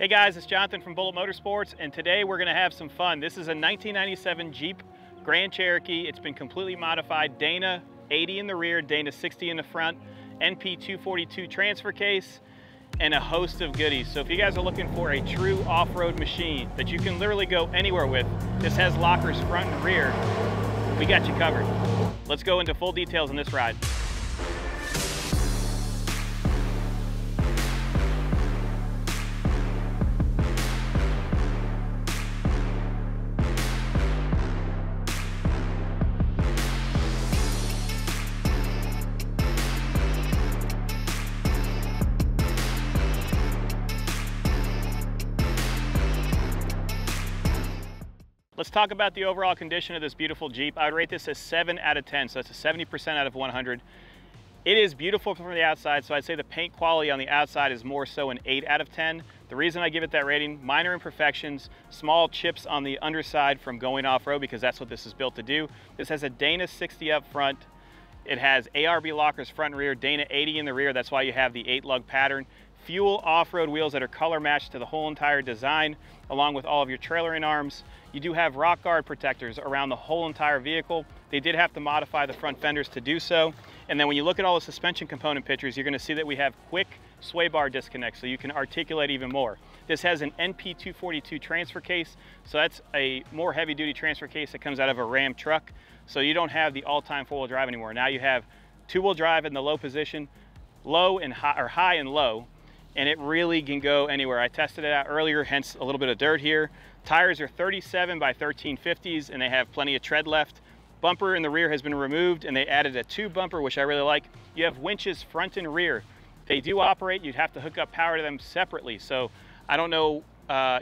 Hey guys, it's Jonathan from Bullet Motorsports, and today we're gonna have some fun. This is a 1997 Jeep Grand Cherokee. It's been completely modified. Dana 80 in the rear, Dana 60 in the front, NP 242 transfer case, and a host of goodies. So if you guys are looking for a true off-road machine that you can literally go anywhere with, this has lockers front and rear, we got you covered. Let's go into full details on this ride. Let's talk about the overall condition of this beautiful Jeep. I would rate this as 7 out of 10, so that's a 70% out of 100. It is beautiful from the outside, so I'd say the paint quality on the outside is more so an 8 out of 10. The reason I give it that rating, minor imperfections, small chips on the underside from going off-road, because that's what this is built to do. This has a Dana 60 up front. It has ARB lockers front and rear, Dana 80 in the rear. That's why you have the 8-lug pattern. Fuel off-road wheels that are color matched to the whole entire design, along with all of your trailering arms. You do have rock guard protectors around the whole entire vehicle. They did have to modify the front fenders to do so. And then when you look at all the suspension component pictures, you're gonna see that we have quick sway bar disconnects, so you can articulate even more. This has an NP 242 transfer case, so that's a more heavy duty transfer case that comes out of a Ram truck. So you don't have the all-time four-wheel drive anymore. Now you have two-wheel drive in the low position, low and high, or high and low, and it really can go anywhere. I tested it out earlier, hence a little bit of dirt here. Tires are 37 by 1350s, and they have plenty of tread left. Bumper in the rear has been removed, and they added a tube bumper, which I really like. You have winches front and rear. They do operate. You'd have to hook up power to them separately. So I don't know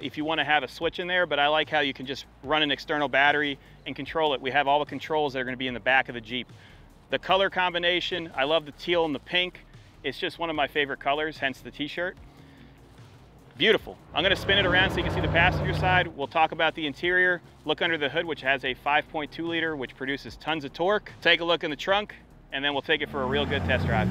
if you want to have a switch in there, but I like how you can just run an external battery and control it. We have all the controls that are going to be in the back of the Jeep. The color combination, I love the teal and the pink. It's just one of my favorite colors, hence the t-shirt. Beautiful. I'm gonna spin it around so you can see the passenger side. We'll talk about the interior. Look under the hood, which has a 5.2 liter, which produces tons of torque. Take a look in the trunk, and then we'll take it for a real good test drive.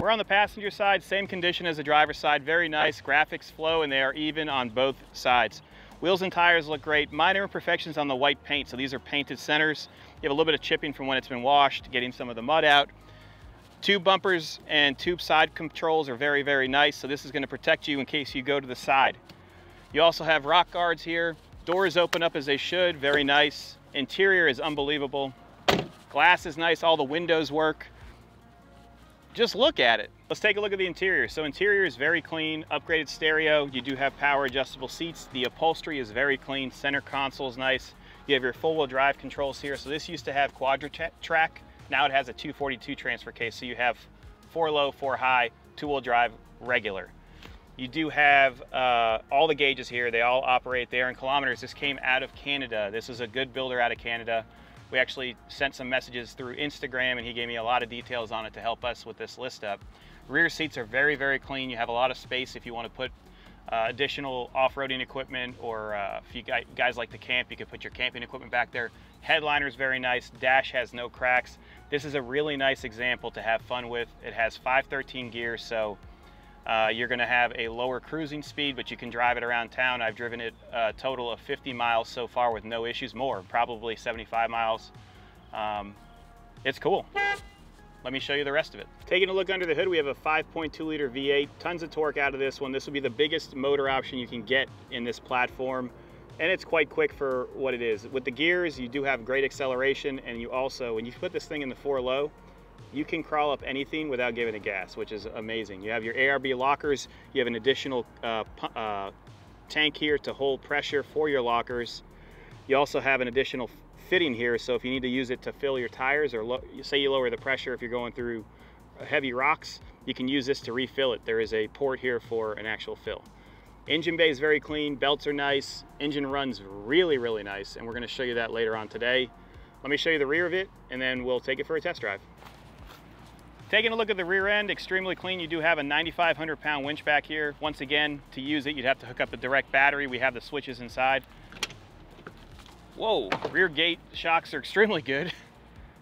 We're on the passenger side, same condition as the driver's side. Very nice, graphics flow, and they are even on both sides. Wheels and tires look great. Minor imperfections on the white paint, so these are painted centers. You have a little bit of chipping from when it's been washed, getting some of the mud out. Tube bumpers and tube side controls are very, very nice. So this is going to protect you in case you go to the side. You also have rock guards here. Doors open up as they should, very nice. Interior is unbelievable. Glass is nice, all the windows work. Just look at it. Let's take a look at the interior. So interior is very clean, upgraded stereo. You do have power adjustable seats. The upholstery is very clean. Center console is nice. You have your four-wheel drive controls here. So this used to have quadra-track. Now it has a 242 transfer case, so you have 4 low, 4 high, 2-wheel drive regular. You do have all the gauges here. They all operate there in kilometers. This came out of Canada. This is a good builder out of Canada. We actually sent some messages through Instagram, and he gave me a lot of details on it to help us with this list up. Rear seats are very, very clean. You have a lot of space if you want to put additional off-roading equipment, or if you guys like to camp, you could put your camping equipment back there. Headliner is very nice. Dash has no cracks. This is a really nice example to have fun with. It has 513 gears, so you're going to have a lower cruising speed, but you can drive it around town. I've driven it a total of 50 miles so far with no issues, more, probably 75 miles. It's cool. Let me show you the rest of it. Taking a look under the hood, we have a 5.2 liter V8, tons of torque out of this one. This will be the biggest motor option you can get in this platform, and it's quite quick for what it is. With the gears, you do have great acceleration, and you also, when you put this thing in the 4 low, you can crawl up anything without giving it gas, which is amazing. You have your ARB lockers, you have an additional tank here to hold pressure for your lockers. You also have an additional fitting here, so if you need to use it to fill your tires, or say you lower the pressure if you're going through heavy rocks, you can use this to refill it. There is a port here for an actual fill. Engine bay is very clean, belts are nice, engine runs really, really nice, and we're going to show you that later on today. Let me show you the rear of it, and then we'll take it for a test drive. Taking a look at the rear end, extremely clean. You do have a 9,500 pound winch back here. Once again, to use it, you'd have to hook up a direct battery. We have the switches inside. Whoa, rear gate shocks are extremely good.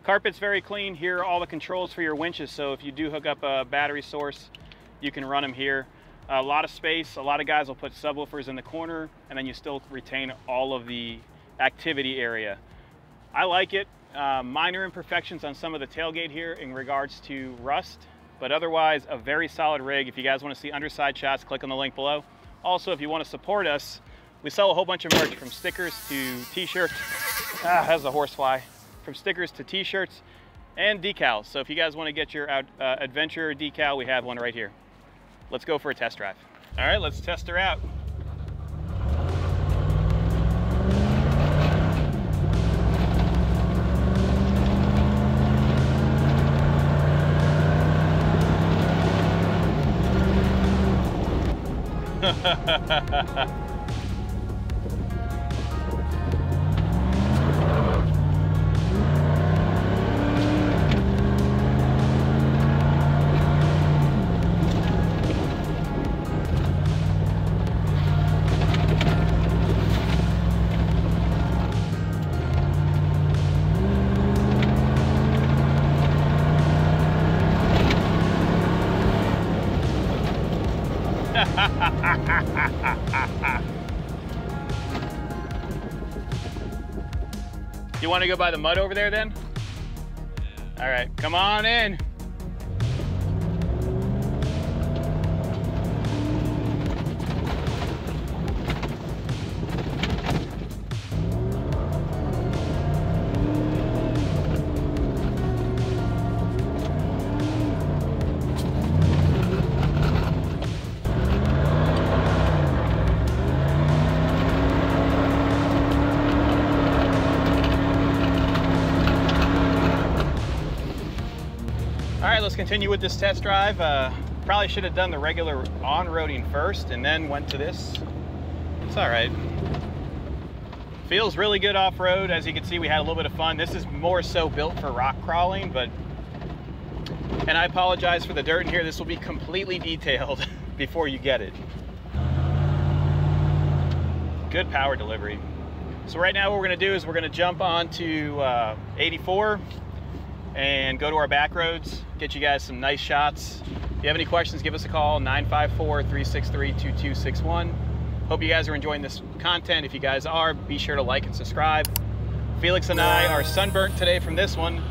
Carpet's very clean. Here are all the controls for your winches, so if you do hook up a battery source, you can run them here. A lot of space. A lot of guys will put subwoofers in the corner, and then you still retain all of the activity area. I like it. Minor imperfections on some of the tailgate here in regards to rust, but otherwise a very solid rig. If you guys want to see underside shots, click on the link below. Also, if you want to support us, we sell a whole bunch of merch, from stickers to t-shirts. That's a horsefly. From stickers to t-shirts and decals. So if you guys want to get your adventure decal, we have one right here. Let's go for a test drive. All right, let's test her out. You want to go by the mud over there then? All right, come on in. All right, let's continue with this test drive. Probably should have done the regular on-roading first and then went to this. It's all right. Feels really good off-road. As you can see, we had a little bit of fun. This is more so built for rock crawling, and I apologize for the dirt in here. This will be completely detailed before you get it. Good power delivery. So right now what we're gonna do is we're gonna jump onto 84 and go to our back roads, get you guys some nice shots. If you have any questions, give us a call, 954-363-2261. Hope you guys are enjoying this content. If you guys are, be sure to like and subscribe. Felix and I are sunburnt today from this one.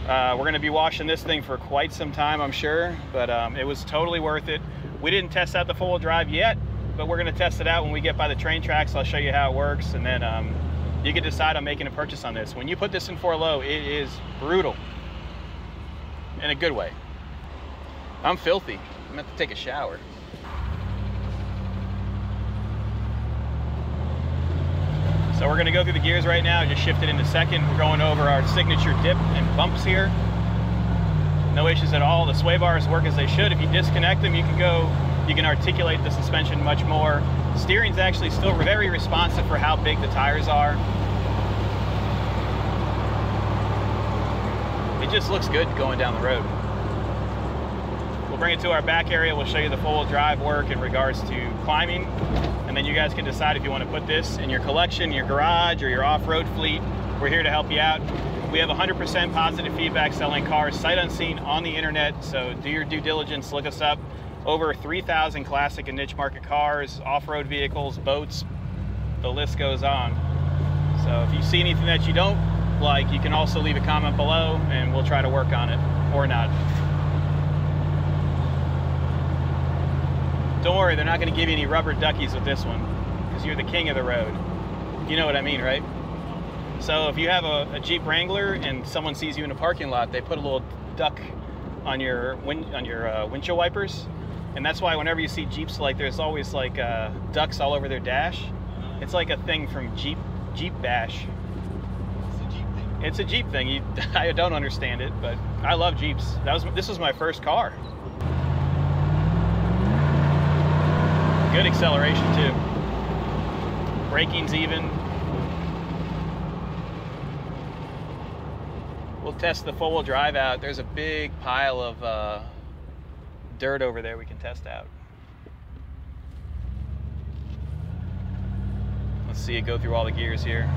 We're gonna be washing this thing for quite some time, I'm sure, but it was totally worth it. We didn't test out the four-wheel drive yet, but we're gonna test it out when we get by the train tracks. I'll show you how it works, and then you can decide on making a purchase on this. When you put this in 4-low, it is brutal. In a good way. I'm filthy. I'm gonna have to take a shower. So we're gonna go through the gears right now, just shift it into second. We're going over our signature dip and bumps here. No issues at all. The sway bars work as they should. If you disconnect them, you can articulate the suspension much more. Steering's actually still very responsive for how big the tires are. It just looks good going down the road. We'll bring it to our back area. We'll show you the four-wheel drive work in regards to climbing, and then you guys can decide if you want to put this in your collection, your garage, or your off-road fleet. We're here to help you out. We have 100% positive feedback selling cars sight unseen on the internet, so do your due diligence, look us up. Over 3,000 classic and niche market cars, off-road vehicles, boats, the list goes on. So if you see anything that you don't like, you can also leave a comment below and we'll try to work on it, or not. Don't worry, they're not going to give you any rubber duckies with this one, because you're the king of the road. You know what I mean, right? So if you have a Jeep Wrangler and someone sees you in a parking lot, they put a little duck on your windshield wipers, and that's why whenever you see Jeeps, like, there's always like ducks all over their dash. It's like a thing from Jeep Bash. It's a Jeep thing. I don't understand it, but I love Jeeps. This was my first car. Good acceleration too. Braking's even. We'll test the four-wheel drive out. There's a big pile of dirt over there we can test out. Let's see it go through all the gears here.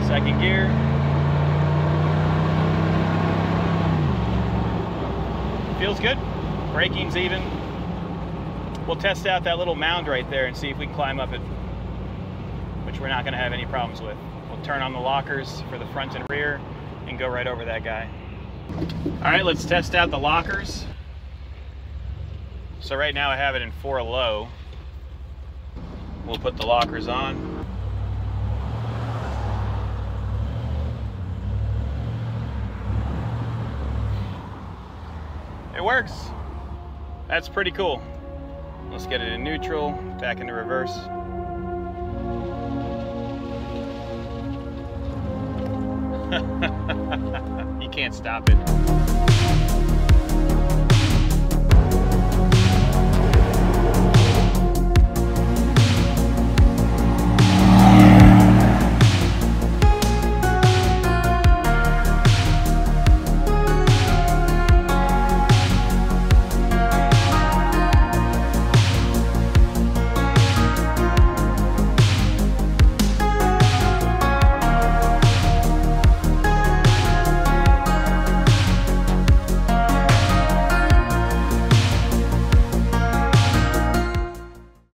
Second gear. Feels good. Braking's even. We'll test out that little mound right there and see if we can climb up it, which we're not going to have any problems with. We'll turn on the lockers for the front and rear and go right over that guy. All right, let's test out the lockers. So right now I have it in 4 low. We'll put the lockers on. It works. That's pretty cool. Let's get it in neutral, back into reverse. You can't stop it.